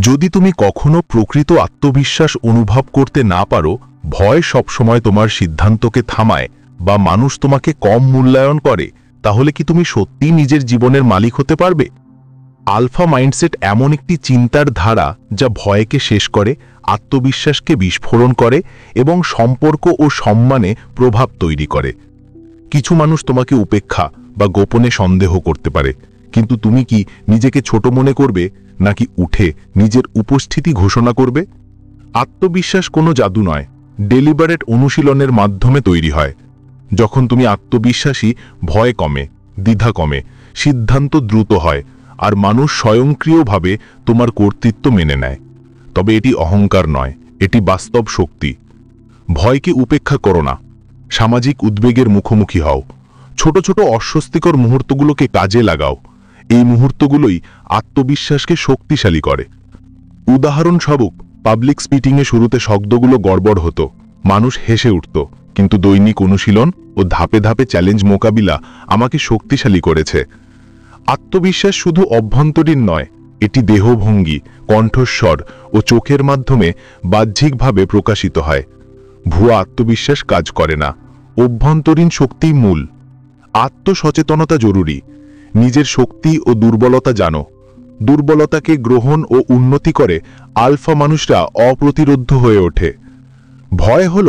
যদি তুমি কখনো প্রকৃত আত্মবিশ্বাস অনুভব করতে না পারো, ভয় সবসময় তোমার সিদ্ধান্তকে থামায় বা মানুষ তোমাকে কম মূল্যায়ন করে, তাহলে কি তুমি সত্যিই নিজের জীবনের মালিক হতে পারবে? আলফা মাইন্ডসেট এমন একটি চিন্তার ধারা যা ভয়কে শেষ করে, আত্মবিশ্বাসকে বিস্ফোরণ করে এবং সম্পর্ক ও সম্মানে প্রভাব তৈরি করে। কিছু মানুষ তোমাকে উপেক্ষা বা গোপনে সন্দেহ করতে পারে, কিন্তু তুমি কি নিজেকে ছোট মনে করবে নাকি উঠে নিজের উপস্থিতি ঘোষণা করবে? আত্মবিশ্বাস কোনো জাদু নয়, ডেলিবারেট অনুশীলনের মাধ্যমে তৈরি হয়। যখন তুমি আত্মবিশ্বাসী, ভয় কমে, দ্বিধা কমে, সিদ্ধান্ত দ্রুত হয়, আর মানুষ স্বয়ংক্রিয়ভাবে তোমার কর্তৃত্ব মেনে নেয়। তবে এটি অহংকার নয়, এটি বাস্তব শক্তি। ভয়কে উপেক্ষা করো না, সামাজিক উদ্বেগের মুখোমুখি হও, ছোট ছোট অস্বস্তিকর মুহূর্তগুলোকে কাজে লাগাও। এই মুহূর্তগুলোই আত্মবিশ্বাসকে শক্তিশালী করে। উদাহরণস্বরূপ, পাবলিক স্পিকিংয়ে শুরুতে শব্দগুলো গড়বড় হতো, মানুষ হেসে উঠত, কিন্তু দৈনিক অনুশীলন ও ধাপে ধাপে চ্যালেঞ্জ মোকাবিলা আমাকে শক্তিশালী করেছে। আত্মবিশ্বাস শুধু অভ্যন্তরীণ নয়, এটি দেহভঙ্গি, কণ্ঠস্বর ও চোখের মাধ্যমে বাহ্যিকভাবে প্রকাশিত হয়। ভুয়া আত্মবিশ্বাস কাজ করে না, অভ্যন্তরীণ শক্তিই মূল। আত্মসচেতনতা জরুরি। নিজের শক্তি ও দুর্বলতা জানো। দুর্বলতাকে গ্রহণ ও উন্নতি করে আলফা মানুষরা অপ্রতিরোধ্য হয়ে ওঠে। ভয় হল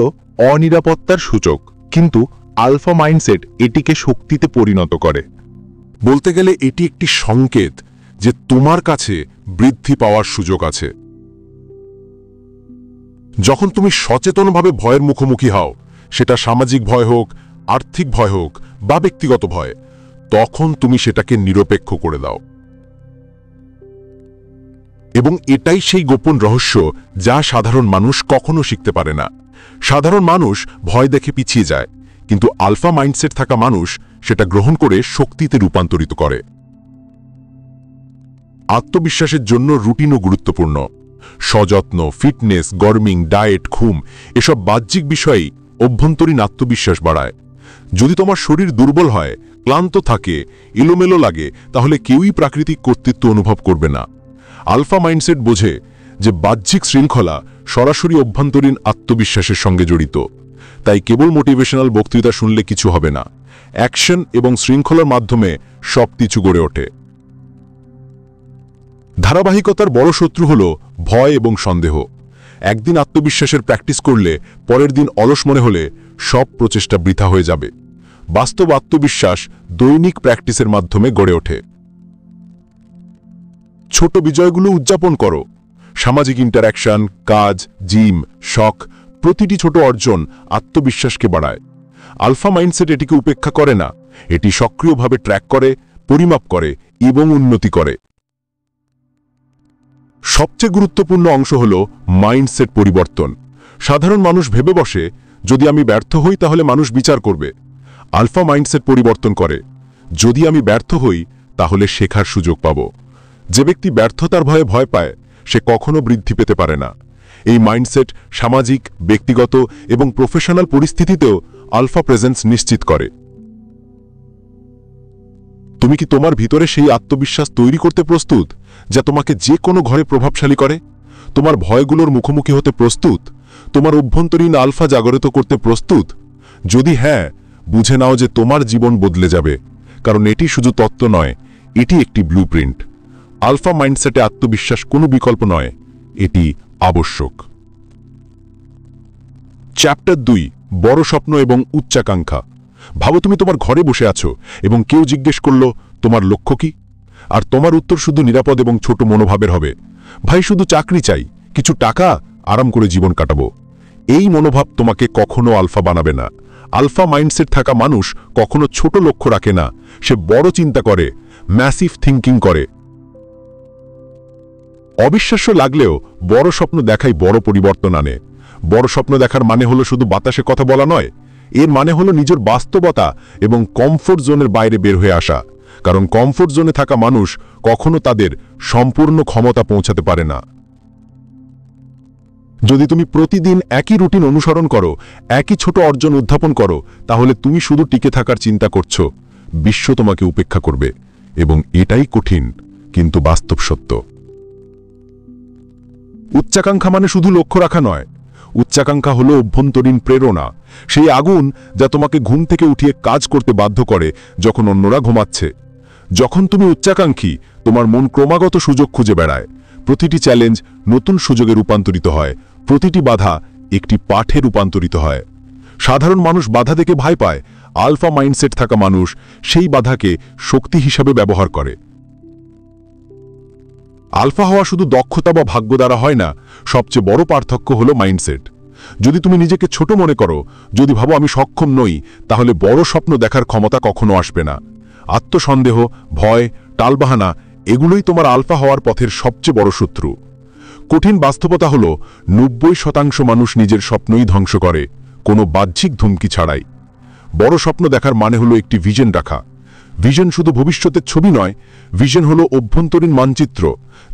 অনিরাপত্তার সূচক, কিন্তু আলফা মাইন্ডসেট এটিকে শক্তিতে পরিণত করে। বলতে গেলে এটি একটি সংকেত যে তোমার কাছে বৃদ্ধি পাওয়ার সুযোগ আছে। যখন তুমি সচেতনভাবে ভয়ের মুখোমুখি হও, সেটা সামাজিক ভয় হোক, আর্থিক ভয় হোক বা ব্যক্তিগত ভয়, তখন তুমি সেটাকে নিরপেক্ষ করে দাও। এবং এটাই সেই গোপন রহস্য যা সাধারণ মানুষ কখনো শিখতে পারে না। সাধারণ মানুষ ভয় দেখে পিছিয়ে যায়, কিন্তু আলফা মাইন্ডসেট থাকা মানুষ সেটা গ্রহণ করে শক্তিতে রূপান্তরিত করে। আত্মবিশ্বাসের জন্য রুটিনও গুরুত্বপূর্ণ। সযত্ন, ফিটনেস, গরমিং, ডায়েট, ঘুম এসব বাহ্যিক বিষয়ই অভ্যন্তরীণ আত্মবিশ্বাস বাড়ায়। যদি তোমার শরীর দুর্বল হয়, ক্লান্ত থাকে, এলোমেলো লাগে, তাহলে কেউই প্রাকৃতিক কর্তৃত্ব অনুভব করবে না। আলফা মাইন্ডসেট বোঝে যে বাহ্যিক শৃঙ্খলা সরাসরি অভ্যন্তরীণ আত্মবিশ্বাসের সঙ্গে জড়িত। তাই কেবল মোটিভেশনাল বক্তৃতা শুনলে কিছু হবে না। অ্যাকশন এবং শৃঙ্খলার মাধ্যমে সবকিছু গড়ে ওঠে। ধারাবাহিকতার বড় শত্রু হল ভয় এবং সন্দেহ। একদিন আত্মবিশ্বাসের প্র্যাকটিস করলে পরের দিন অলস মনে হলে সব প্রচেষ্টা বৃথা হয়ে যাবে। বাস্তব আত্মবিশ্বাস দৈনিক প্র্যাকটিসের মাধ্যমে গড়ে ওঠে। ছোট বিজয়গুলো উদযাপন করো। সামাজিক ইন্টারঅ্যাকশন, কাজ, জিম, শখ, প্রতিটি ছোট অর্জন আত্মবিশ্বাসকে বাড়ায়। আলফা মাইন্ডসেট এটিকে উপেক্ষা করে না, এটি সক্রিয়ভাবে ট্র্যাক করে, পরিমাপ করে এবং উন্নতি করে। সবচেয়ে গুরুত্বপূর্ণ অংশ হল মাইন্ডসেট পরিবর্তন। সাধারণ মানুষ ভেবে বসে, যদি আমি ব্যর্থ হই তাহলে মানুষ বিচার করবে। আলফা মাইন্ডসেট পরিবর্তন করে, যদি আমি ব্যর্থ হই তাহলে শেখার সুযোগ পাব। যে ব্যক্তি ব্যর্থতার ভয়ে ভয় পায়, সে কখনো বৃদ্ধি পেতে পারে না। এই মাইন্ডসেট সামাজিক, ব্যক্তিগত এবং প্রফেশনাল পরিস্থিতিতেও আলফা প্রেজেন্স নিশ্চিত করে। তুমি কি তোমার ভিতরে সেই আত্মবিশ্বাস তৈরি করতে প্রস্তুত, যা তোমাকে যে কোনো ঘরে প্রভাবশালী করে? তোমার ভয়গুলোর মুখোমুখি হতে প্রস্তুত? তোমার অভ্যন্তরীণ আলফা জাগরিত করতে প্রস্তুত? যদি হ্যাঁ, বুঝে নাও যে তোমার জীবন বদলে যাবে, কারণ এটি শুধু তত্ত্ব নয়, এটি একটি ব্লুপ্রিন্ট। আলফা মাইন্ডসেটে আত্মবিশ্বাস কোনো বিকল্প নয়, এটি আবশ্যক। চ্যাপ্টার 2, বড় স্বপ্ন এবং উচ্চাকাঙ্ক্ষা। ভাবো তুমি তোমার ঘরে বসে আছো এবং কেউ জিজ্ঞেস করল, তোমার লক্ষ্য কি? আর তোমার উত্তর শুধু নিরাপদ এবং ছোট মনোভাবের হবে, ভাই শুধু চাকরি চাই, কিছু টাকা, আরাম করে জীবন কাটাবো। এই মনোভাব তোমাকে কখনো আলফা বানাবে না। আলফা মাইন্ডসেট থাকা মানুষ কখনো ছোট লক্ষ্য রাখে না, সে বড় চিন্তা করে, ম্যাসিভ থিঙ্কিং করে। অবিশ্বাস্য লাগলেও বড় স্বপ্ন দেখাই বড় পরিবর্তন আনে। বড় স্বপ্ন দেখার মানে হলো শুধু বাতাসে কথা বলা নয়, এর মানে হলো নিজের বাস্তবতা এবং কমফোর্ট জোনের বাইরে বের হয়ে আসা। কারণ কমফোর্ট জোনে থাকা মানুষ কখনো তাদের সম্পূর্ণ ক্ষমতা পৌঁছাতে পারে না। যদি তুমি প্রতিদিন একই রুটিন অনুসরণ করো, একই ছোট অর্জন উদ্যাপন করো, তাহলে তুমি শুধু টিকে থাকার চিন্তা করছো, বিশ্ব তোমাকে উপেক্ষা করবে। এবং এটাই কঠিন, কিন্তু বাস্তব সত্য। উচ্চাকাঙ্ক্ষা মানে শুধু লক্ষ্য রাখা নয়, উচ্চাকাঙ্ক্ষা হলো অভ্যন্তরীণ প্রেরণা, সেই আগুন যা তোমাকে ঘুম থেকে উঠিয়ে কাজ করতে বাধ্য করে যখন অন্যরা ঘুমাচ্ছে। যখন তুমি উচ্চাকাঙ্ক্ষী, তোমার মন ক্রমাগত সুযোগ খুঁজে বেড়ায়। প্রতিটি চ্যালেঞ্জ নতুন সুযোগে রূপান্তরিত হয়, প্রতিটি বাধা একটি পাঠে রূপান্তরিত হয়। সাধারণ মানুষ বাধা দেখে ভয় পায়, আলফা মাইন্ডসেট থাকা মানুষ সেই বাধাকে শক্তি হিসাবে ব্যবহার করে। আলফা হওয়া শুধু দক্ষতা বা ভাগ্য দ্বারা হয় না, সবচেয়ে বড় পার্থক্য হলো মাইন্ডসেট। যদি তুমি নিজেকে ছোট মনে করো, যদি ভাবো আমি সক্ষম নই, তাহলে বড় স্বপ্ন দেখার ক্ষমতা কখনো আসবে না। আত্মসন্দেহ, ভয়, টালবাহানা এগুলোই তোমার আলফা হওয়ার পথের সবচেয়ে বড় শত্রু। কঠিন বাস্তবতা হলো 90% মানুষ নিজের স্বপ্নই ধ্বংস করে, কোনো বাহ্যিক ধুমকি ছাড়াই। বড় স্বপ্ন দেখার মানে হলো একটি ভিশন রাখা। ভিশন শুধু ভবিষ্যতের ছবি নয়, ভিশন হলো অভ্যন্তরীণ মানচিত্র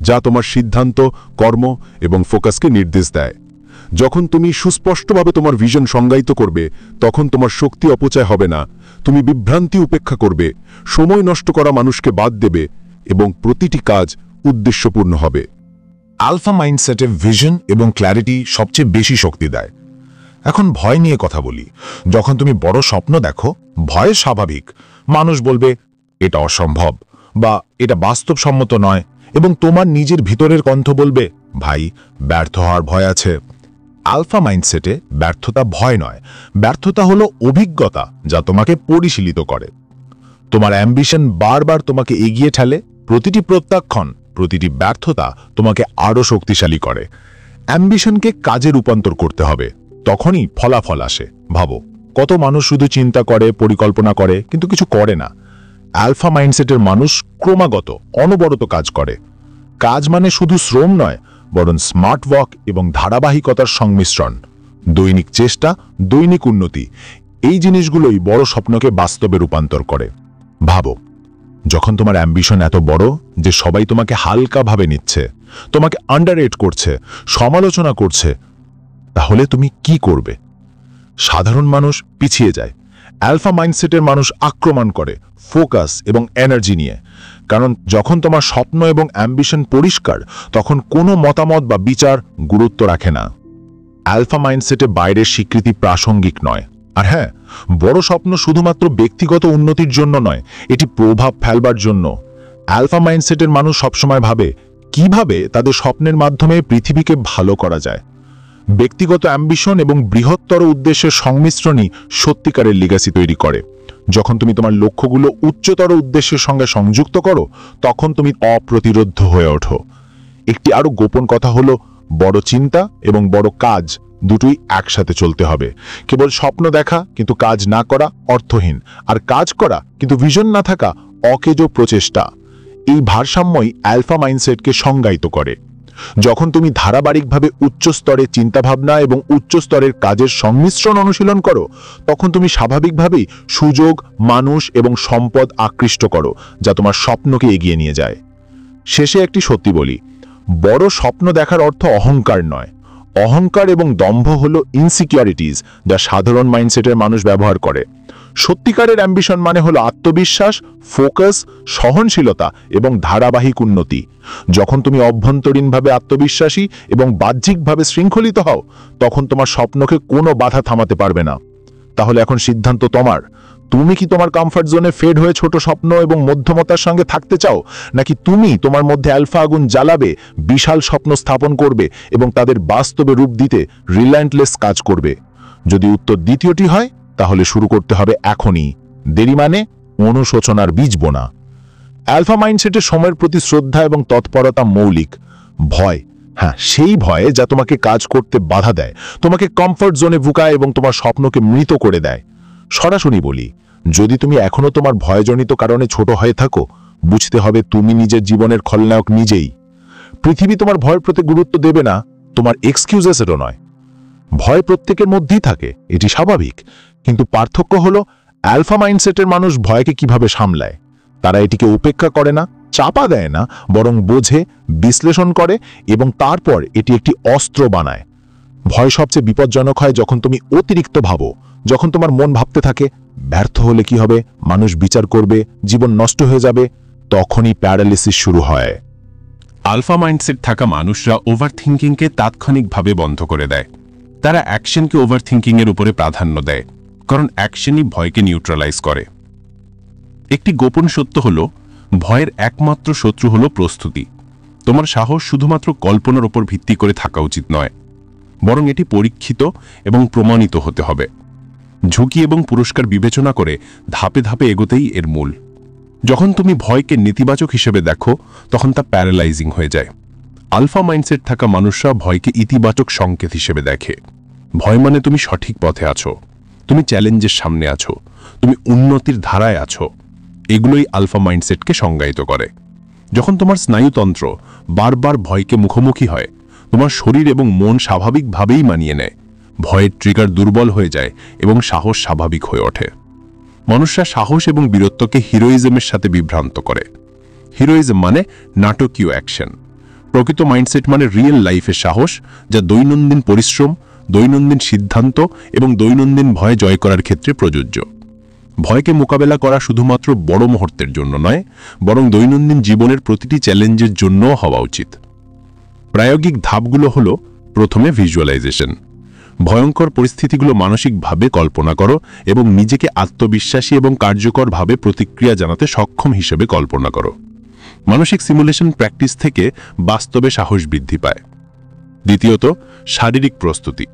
যা তোমার সিদ্ধান্ত, কর্ম এবং ফোকাসকে নির্দেশ দেয়। যখন তুমি সুস্পষ্টভাবে তোমার ভিশন সংজ্ঞায়িত করবে, তখন তোমার শক্তি অপচয় হবে না। তুমি বিভ্রান্তি উপেক্ষা করবে, সময় নষ্ট করা মানুষকে বাদ দেবে এবং প্রতিটি কাজ উদ্দেশ্যপূর্ণ হবে। আলফা মাইন্ডসেটে ভিশন এবং ক্ল্যারিটি সবচেয়ে বেশি শক্তি দেয়। এখন ভয় নিয়ে কথা বলি। যখন তুমি বড় স্বপ্ন দেখো, ভয় স্বাভাবিক। মানুষ বলবে এটা অসম্ভব বা এটা বাস্তবসম্মত নয়, এবং তোমার নিজের ভিতরের কণ্ঠ বলবে ভাই, ব্যর্থ হওয়ার ভয় আছে। আলফা মাইন্ডসেটে ব্যর্থতা ভয় নয়, ব্যর্থতা হলো অভিজ্ঞতা যা তোমাকে পরিশীলিত করে। তোমার অ্যাম্বিশন বারবার তোমাকে এগিয়ে ঠেলে, প্রতিটি প্রত্যাখ্যান, প্রতিটি ব্যর্থতা তোমাকে আরও শক্তিশালী করে। অ্যাম্বিশনকে কাজে রূপান্তর করতে হবে, তখনই ফলাফল আসে। ভাবো, কত মানুষ শুধু চিন্তা করে, পরিকল্পনা করে, কিন্তু কিছু করে না। আলফা মাইন্ডসেটের মানুষ ক্রমাগত অনবরত কাজ করে। কাজ মানে শুধু শ্রম নয়, বরং স্মার্ট ওয়ার্ক এবং ধারাবাহিকতার সংমিশ্রণ। দৈনিক চেষ্টা, দৈনিক উন্নতি, এই জিনিসগুলোই বড় স্বপ্নকে বাস্তবে রূপান্তর করে। ভাবো, যখন তোমার অ্যাম্বিশন এত বড় যে সবাই তোমাকে হালকাভাবে নিচ্ছে, তোমাকে আন্ডাররেট করছে, সমালোচনা করছে, তাহলে তুমি কি করবে? সাধারণ মানুষ পিছিয়ে যায়, আলফা মাইন্ডসেটের মানুষ আক্রমণ করে, ফোকাস এবং এনার্জি নিয়ে। কারণ যখন তোমার স্বপ্ন এবং অ্যাম্বিশন পরিষ্কার, তখন কোনো মতামত বা বিচার গুরুত্ব রাখে না। আলফা মাইন্ডসেটে বাইরের স্বীকৃতি প্রাসঙ্গিক নয়। আর হ্যাঁ, বড় স্বপ্ন শুধুমাত্র ব্যক্তিগত উন্নতির জন্য নয়, এটি প্রভাব ফেলবার জন্য। আলফা মাইন্ডসেটের মানুষ সবসময় ভাবে কিভাবে তাদের স্বপ্নের মাধ্যমে পৃথিবীকে ভালো করা যায়। ব্যক্তিগত অ্যাম্বিশন এবং বৃহত্তর উদ্দেশ্যের সংমিশ্রণই সত্যিকারের লিগ্যাসি তৈরি করে। যখন তুমি তোমার লক্ষ্যগুলো উচ্চতর উদ্দেশ্যের সঙ্গে সংযুক্ত করো, তখন তুমি অপ্রতিরোধ্য হয়ে ওঠো। একটি আরও গোপন কথা হলো, বড় চিন্তা এবং বড় কাজ দুটোই একসাথে চলতে হবে। কেবল স্বপ্ন দেখা কিন্তু কাজ না করা অর্থহীন, আর কাজ করা কিন্তু ভিশন না থাকা অকেজো প্রচেষ্টা। এই ভারসাম্যই আলফা মাইন্ডসেটকে সংজ্ঞায়িত করে। যখন তুমি ধারাবাহিকভাবে উচ্চ স্তরের চিন্তাভাবনা এবং উচ্চ স্তরের কাজের সংমিশ্রণ অনুশীলন করো, তখন তুমি স্বাভাবিকভাবেই সুযোগ, মানুষ এবং সম্পদ আকৃষ্ট করো যা তোমার স্বপ্নকে এগিয়ে নিয়ে যায়। শেষে একটি সত্যি বলি, বড় স্বপ্ন দেখার অর্থ অহংকার নয়। অহংকার এবং দম্ভ হলো ইনসিকিউরিটিজ যা সাধারণ মাইন্ডসেটের মানুষ ব্যবহার করে। সত্যিকারের অ্যাম্বিশন মানে হলো আত্মবিশ্বাস, ফোকাস, সহনশীলতা এবং ধারাবাহিক উন্নতি। যখন তুমি অভ্যন্তরীণভাবে আত্মবিশ্বাসী এবং বাহ্যিকভাবে শৃঙ্খলিত হও, তখন তোমার স্বপ্নকে কোনো বাধা থামাতে পারবে না। তাহলে এখন সিদ্ধান্ত তোমার। তুমি কি তোমার কমফর্ট জোনে ফেড হয়ে ছোট স্বপ্ন এবং মধ্যমতার সঙ্গে থাকতে চাও, নাকি তুমি তোমার মধ্যে আলফা আগুন জ্বালাবে, বিশাল স্বপ্ন স্থাপন করবে এবং তাদের বাস্তবে রূপ দিতে রিল্যান্টলেস কাজ করবে? যদি উত্তর দ্বিতীয়টি হয়, তাহলে শুরু করতে হবে এখনই। দেরি মানে অনুশোচনার বীজ বোনা। আলফা মাইন্ডসেটের সময়ের প্রতি শ্রদ্ধা এবং তৎপরতা মৌলিক। ভয়, হ্যাঁ, সেই ভয়ে যা তোমাকে কাজ করতে বাধা দেয়, তোমাকে কমফর্ট জোনে ভুকায় এবং তোমার স্বপ্নকে মৃত করে দেয়। সরাসরি বলি, যদি তুমি এখনো তোমার ভয়জনিত কারণে ছোট হয়ে থাকো, বুঝতে হবে তুমি নিজের জীবনের খলনায়ক নিজেই। পৃথিবী তোমার ভয়ের প্রতি গুরুত্ব দেবে না, তোমার এক্সকিউজেসেরও নয়। ভয় প্রত্যেকের মধ্যেই থাকে, এটি স্বাভাবিক। কিন্তু পার্থক্য হলো আলফা মাইন্ডসেটের মানুষ ভয়কে কিভাবে সামলায়। তারা এটিকে উপেক্ষা করে না, চাপা দেয় না, বরং বোঝে, বিশ্লেষণ করে এবং তারপর এটি একটি অস্ত্র বানায়। ভয় সবচেয়ে বিপজ্জনক হয় যখন তুমি অতিরিক্ত ভাবো। যখন তোমার মন ভাবতে থাকে ব্যর্থ হলে কি হবে, মানুষ বিচার করবে, জীবন নষ্ট হয়ে যাবে, তখনই প্যারালিসিস শুরু হয়। আলফা মাইন্ডসেট থাকা মানুষরা ওভারথিঙ্কিংকে তাৎক্ষণিকভাবে বন্ধ করে দেয়। তারা অ্যাকশনকে ওভারথিঙ্কিংয়ের উপরে প্রাধান্য দেয়, কারণ অ্যাকশনই ভয়কে নিউট্রালাইজ করে। একটি গোপন সত্য হল, ভয়ের একমাত্র শত্রু হল প্রস্তুতি। তোমার সাহস শুধুমাত্র কল্পনার উপর ভিত্তি করে থাকা উচিত নয়, বরং এটি পরীক্ষিত এবং প্রমাণিত হতে হবে। ঝুঁকি এবং পুরস্কার বিবেচনা করে ধাপে ধাপে এগোতেই এর মূল। যখন তুমি ভয়কে নেতিবাচক হিসেবে দেখো, তখন তা প্যারালাইজিং হয়ে যায়। আলফা মাইন্ডসেট থাকা মানুষরা ভয়কে ইতিবাচক সংকেত হিসেবে দেখে। ভয় মানে তুমি সঠিক পথে আছো, তুমি চ্যালেঞ্জের সামনে আছো, তুমি উন্নতির ধারায় আছো। এগুলোই আলফা মাইন্ডসেটকে সংজ্ঞায়িত করে। যখন তোমার স্নায়ুতন্ত্র বারবার ভয়কে মুখোমুখি হয়, তোমার শরীর এবং মন স্বাভাবিকভাবেই মানিয়ে নেয়। ভয়ের ট্রিগার দুর্বল হয়ে যায় এবং সাহস স্বাভাবিক হয়ে ওঠে। মানুষরা সাহস এবং বীরত্বকে হিরোইজমের সাথে বিভ্রান্ত করে। হিরোইজম মানে নাটকীয় অ্যাকশন। প্রকৃত মাইন্ডসেট মানে রিয়েল লাইফের সাহস, যা দৈনন্দিন পরিশ্রম, দৈনন্দিন সিদ্ধান্ত এবং দৈনন্দিন ভয় জয় করার ক্ষেত্রে প্রযোজ্য। ভয়কে মোকাবেলা করা শুধুমাত্র বড় মুহূর্তের জন্য নয়, বরং দৈনন্দিন জীবনের প্রতিটি চ্যালেঞ্জের জন্যও হওয়া উচিত। প্রায়োগিক ধাপগুলো হল: প্রথমে ভিজুয়ালাইজেশন। ভয়ঙ্কর পরিস্থিতিগুলো মানসিকভাবে কল্পনা করো এবং নিজেকে আত্মবিশ্বাসী এবং কার্যকরভাবে প্রতিক্রিয়া জানাতে সক্ষম হিসেবে কল্পনা করো। মানসিক সিমুলেশন প্র্যাকটিস থেকে বাস্তবে সাহস বৃদ্ধি পায়। দ্বিতীয়ত, শারীরিক প্রস্তুতি।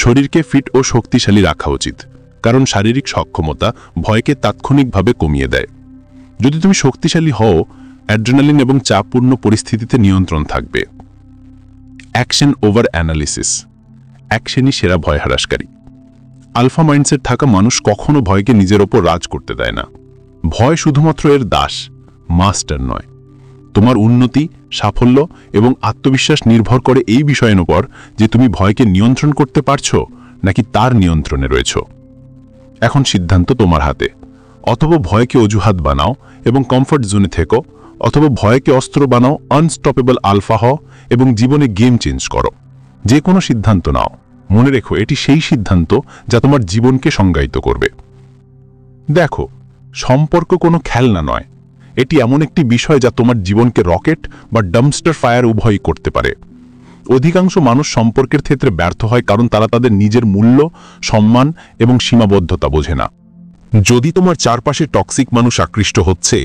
শরীরকে ফিট ও শক্তিশালী রাখা উচিত, কারণ শারীরিক সক্ষমতা ভয়কে তাৎক্ষণিকভাবে কমিয়ে দেয়। যদি তুমি শক্তিশালী হও, অ্যাড্রেনালিন এবং চাপপূর্ণ পরিস্থিতিতে নিয়ন্ত্রণ থাকবে। Action over analysis. অ্যাকশনই সেরা ভয় হ্রাসকারী। আলফা মাইন্ডসেট থাকা মানুষ কখনো ভয়কে নিজের ওপর রাজ করতে দেয় না। ভয় শুধুমাত্র এর দাস, মাস্টার নয়। তোমার উন্নতি, সাফল্য এবং আত্মবিশ্বাস নির্ভর করে এই বিষয়ের উপর যে তুমি ভয়কে নিয়ন্ত্রণ করতে পারছো নাকি তার নিয়ন্ত্রণে রয়েছ। এখন সিদ্ধান্ত তোমার হাতে। অথবা ভয়কে অজুহাত বানাও এবং কমফর্ট জোনে থেকো, অথবা ভয়কে অস্ত্র বানাও, আনস্টপেবল আলফা হও এবং জীবনে গেম চেঞ্জ করো। যে কোনো সিদ্ধান্ত নাও, মনে রেখো এটি সেই সিদ্ধান্ত যা তোমার জীবনকে সংজ্ঞায়িত করবে। দেখো, সম্পর্ক কোনো খেলনা নয়। এটি এমন একটি বিষয় যা তোমার জীবনকে রকেট বা ডাম্পস্টার ফায়ার উভয়ই করতে পারে। অধিকাংশ মানুষ সম্পর্কের ক্ষেত্রে ব্যর্থ হয় কারণ তারা তাদের নিজের মূল্য, সম্মান এবং সীমাবদ্ধতা বোঝে না। যদি তোমার চারপাশে টক্সিক মানুষ আকৃষ্ট হচ্ছে,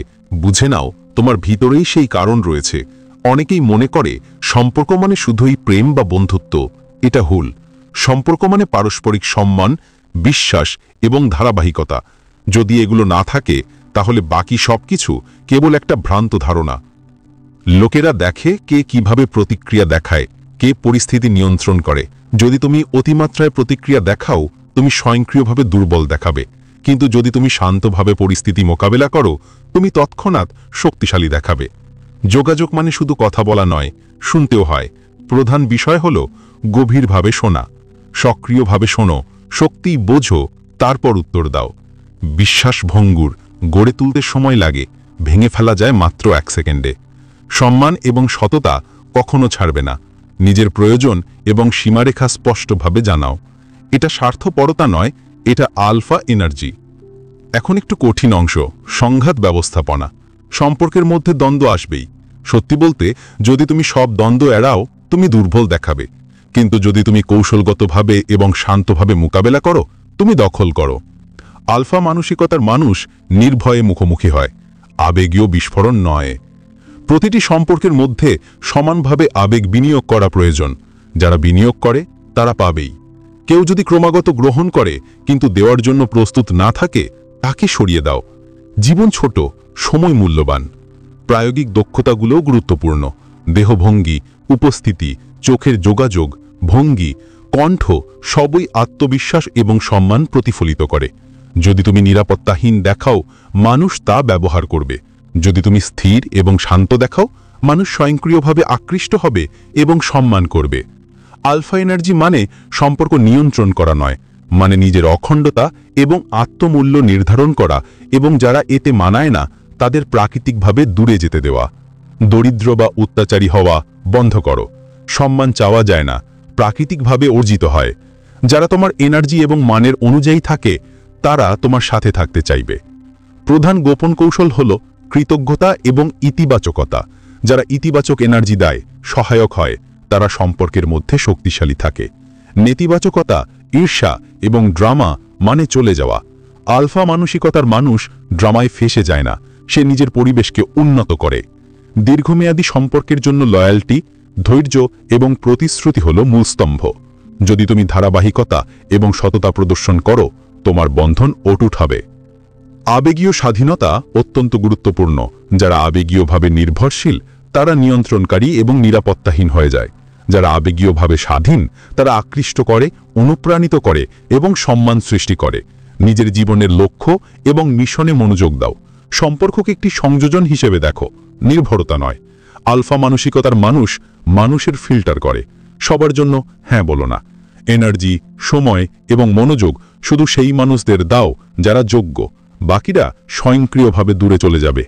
বুঝে নাও তোমার ভিতরেই সেই কারণ রয়েছে। অনেকেই মনে করে সম্পর্ক মানে শুধুই প্রেম বা বন্ধুত্ব। এটা ভুল। সম্পর্ক মানে পারস্পরিক সম্মান, বিশ্বাস এবং ধারাবাহিকতা। যদি এগুলো না থাকে, তাহলে বাকি সবকিছু কেবল একটা ভ্রান্ত ধারণা। লোকেরা দেখে কে কিভাবে প্রতিক্রিয়া দেখায়, কে পরিস্থিতি নিয়ন্ত্রণ করে। যদি তুমি অতিমাত্রায় প্রতিক্রিয়া দেখাও, তুমি স্বয়ংক্রিয়ভাবে দুর্বল দেখাবে। কিন্তু যদি তুমি শান্তভাবে পরিস্থিতি মোকাবেলা করো, তুমি তৎক্ষণাৎ শক্তিশালী দেখাবে। যোগাযোগ মানে শুধু কথা বলা নয়, শুনতেও হয়। প্রধান বিষয় হল গভীরভাবে শোনা। সক্রিয়ভাবে শোনো, শক্তি বোঝো, তারপর উত্তর দাও। বিশ্বাস ভঙ্গুর গড়ে তুলতে সময় লাগে, ভেঙে ফেলা যায় মাত্র 1 সেকেন্ডে। সম্মান এবং সততা কখনো ছাড়বে না। নিজের প্রয়োজন এবং সীমারেখা স্পষ্টভাবে জানাও। এটা স্বার্থপরতা নয়, এটা আলফা এনার্জি। এখন একটু কঠিন অংশ, সংঘাত ব্যবস্থাপনা। সম্পর্কের মধ্যে দ্বন্দ্ব আসবেই। সত্যি বলতে, যদি তুমি সব দ্বন্দ্ব এড়াও, তুমি দুর্বল দেখাবে। কিন্তু যদি তুমি কৌশলগতভাবে এবং শান্তভাবে মোকাবেলা করো, তুমি দখল করো। আলফা মানসিকতার মানুষ নির্ভয়ে মুখোমুখি হয়, আবেগীয় বিস্ফোরণ নয়। প্রতিটি সম্পর্কের মধ্যে সমানভাবে আবেগ বিনিয়োগ করা প্রয়োজন। যারা বিনিয়োগ করে তারা পাবেই। কেউ যদি ক্রমাগত গ্রহণ করে কিন্তু দেওয়ার জন্য প্রস্তুত না থাকে, তাকে সরিয়ে দাও। জীবন ছোট, সময় মূল্যবান। প্রায়োগিক দক্ষতাগুলোও গুরুত্বপূর্ণ। দেহভঙ্গি, উপস্থিতি, চোখের যোগাযোগ, ভঙ্গি, কণ্ঠ সবই আত্মবিশ্বাস এবং সম্মান প্রতিফলিত করে। যদি তুমি নিরাপত্তাহীন দেখাও, মানুষ তা ব্যবহার করবে। যদি তুমি স্থির এবং শান্ত দেখাও, মানুষ স্বয়ংক্রিয়ভাবে আকৃষ্ট হবে এবং সম্মান করবে। আলফা এনার্জি মানে সম্পর্ক নিয়ন্ত্রণ করা নয়, মানে নিজের অখণ্ডতা এবং আত্মমূল্য নির্ধারণ করা এবং যারা এতে মানায় না তাদের প্রাকৃতিকভাবে দূরে যেতে দেওয়া। দরিদ্র বা অত্যাচারী হওয়া বন্ধ করো। সম্মান চাওয়া যায় না, প্রাকৃতিকভাবে অর্জিত হয়। যারা তোমার এনার্জি এবং মানের অনুযায়ী থাকে, তারা তোমার সাথে থাকতে চাইবে। প্রধান গোপন কৌশল হল কৃতজ্ঞতা এবং ইতিবাচকতা। যারা ইতিবাচক এনার্জি দেয়, সহায়ক হয়, তারা সম্পর্কের মধ্যে শক্তিশালী থাকে। নেতিবাচকতা, ঈর্ষা এবং ড্রামা মানে চলে যাওয়া। আলফা মানসিকতার মানুষ ড্রামায় ফেসে যায় না, সে নিজের পরিবেশকে উন্নত করে। দীর্ঘমেয়াদী সম্পর্কের জন্য লয়্যালটি, ধৈর্য এবং প্রতিশ্রুতি হল মূলস্তম্ভ। যদি তুমি ধারাবাহিকতা এবং সততা প্রদর্শন করো, তোমার বন্ধন অটুট হবে। আবেগীয় স্বাধীনতা অত্যন্ত গুরুত্বপূর্ণ। যারা আবেগীয়ভাবে নির্ভরশীল তারা নিয়ন্ত্রণকারী এবং নিরাপত্তাহীন হয়ে যায়। যারা আবেগীয়ভাবে স্বাধীন তারা আকৃষ্ট করে, অনুপ্রাণিত করে এবং সম্মান সৃষ্টি করে। নিজের জীবনের লক্ষ্য এবং মিশনে মনোযোগ দাও। সম্পর্ককে একটি সংযোজন হিসেবে দেখো, নির্ভরতা নয়। আলফা মানসিকতার মানুষ মানুষের ফিল্টার করে। সবার জন্য হ্যাঁ বলো না। এনার্জি, সময় এবং মনোযোগ শুধু সেই মানুষদের দাও যারা যোগ্য। বাকিরা স্বয়ংক্রিয়ভাবে দূরে চলে যাবে।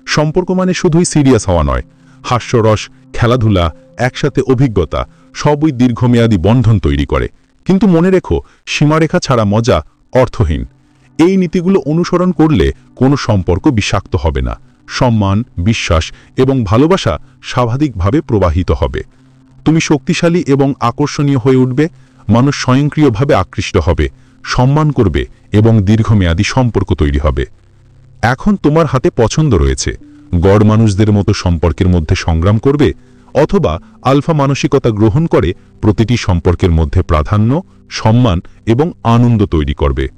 সম্পর্ক মানে শুধুই সিরিয়াস হওয়া নয়। হাস্যরস, খেলাধুলা, একসাথে অভিজ্ঞতা সবই দীর্ঘমেয়াদী বন্ধন তৈরি করে। কিন্তু মনে রেখো, সীমারেখা ছাড়া মজা অর্থহীন। এই নীতিগুলো অনুসরণ করলে কোনো সম্পর্ক বিষাক্ত হবে না। সম্মান, বিশ্বাস এবং ভালোবাসা স্বাভাবিকভাবে প্রবাহিত হবে। তুমি শক্তিশালী এবং আকর্ষণীয় হয়ে উঠবে। মানুষ স্বয়ংক্রিয়ভাবে আকৃষ্ট হবে, সম্মান করবে এবং দীর্ঘমেয়াদী সম্পর্ক তৈরি হবে। এখন তোমার হাতে পছন্দ রয়েছে। গড় মানুষদের মতো সম্পর্কের মধ্যে সংগ্রাম করবে, অথবা আলফা মানসিকতা গ্রহণ করে প্রতিটি সম্পর্কের মধ্যে প্রাধান্য, সম্মান এবং আনন্দ তৈরি করবে।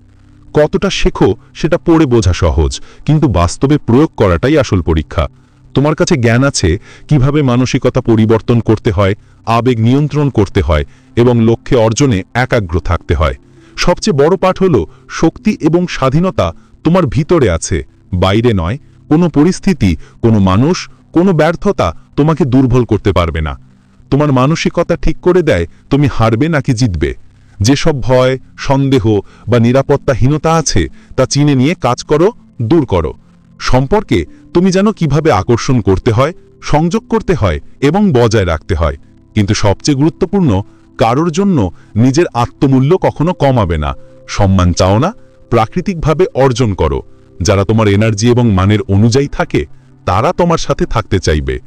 কতটা শেখো সেটা পড়ে বোঝা সহজ, কিন্তু বাস্তবে প্রয়োগ করাটাই আসল পরীক্ষা। তোমার কাছে জ্ঞান আছে কিভাবে মানসিকতা পরিবর্তন করতে হয়, আবেগ নিয়ন্ত্রণ করতে হয় এবং লক্ষ্যে অর্জনে একাগ্র থাকতে হয়। সবচেয়ে বড় পাঠ হল, শক্তি এবং স্বাধীনতা তোমার ভিতরে আছে, বাইরে নয়। কোনো পরিস্থিতি, কোনো মানুষ, কোনো ব্যর্থতা তোমাকে দুর্বল করতে পারবে না। তোমার মানসিকতা ঠিক করে দেয় তুমি হারবে নাকি জিতবে। যেসব ভয়, সন্দেহ বা নিরাপত্তাহীনতা আছে তা চিনে নিয়ে কাজ করো, দূর করো। সম্পর্কে তুমি জানো কিভাবে আকর্ষণ করতে হয়, সংযোগ করতে হয় এবং বজায় রাখতে হয়। কিন্তু সবচেয়ে গুরুত্বপূর্ণ, কারোর জন্য নিজের আত্মমূল্য কখনো কমাবে না। সম্মান চাও না, প্রাকৃতিকভাবে অর্জন করো। যারা তোমার এনার্জি এবং মানের অনুযায়ী থাকে তারা তোমার সাথে থাকতে চাইবে।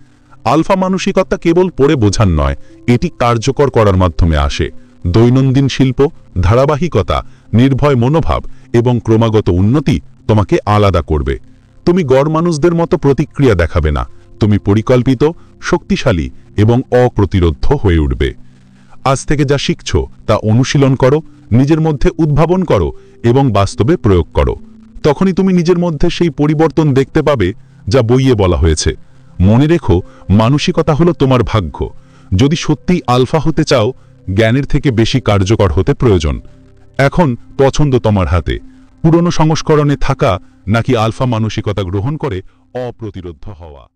আলফা মানসিকতা কেবল পড়ে বোঝান নয়, এটি কার্যকর করার মাধ্যমে আসে। দৈনন্দিন শিল্প, ধারাবাহিকতা, নির্ভয় মনোভাব এবং ক্রমাগত উন্নতি তোমাকে আলাদা করবে। তুমি গড় মানুষদের মতো প্রতিক্রিয়া দেখাবে না। তুমি পরিকল্পিত, শক্তিশালী এবং অপ্রতিরোধ্য হয়ে উঠবে। আজ থেকে যা শিখছ তা অনুশীলন করো, নিজের মধ্যে উদ্ভাবন করো এবং বাস্তবে প্রয়োগ করো। তখনই তুমি নিজের মধ্যে সেই পরিবর্তন দেখতে পাবে যা বইয়ে বলা হয়েছে। মনে রেখো, মানসিকতা হলো তোমার ভাগ্য। যদি সত্যিই আলফা হতে চাও, জ্ঞানের থেকে বেশি কার্যকর হতে প্রয়োজন। এখন পছন্দ তোমার হাতে। পুরনো সংস্করণে থাকা নাকি আলফা মানসিকতা গ্রহণ করে অপ্রতিরোধ্য হওয়া।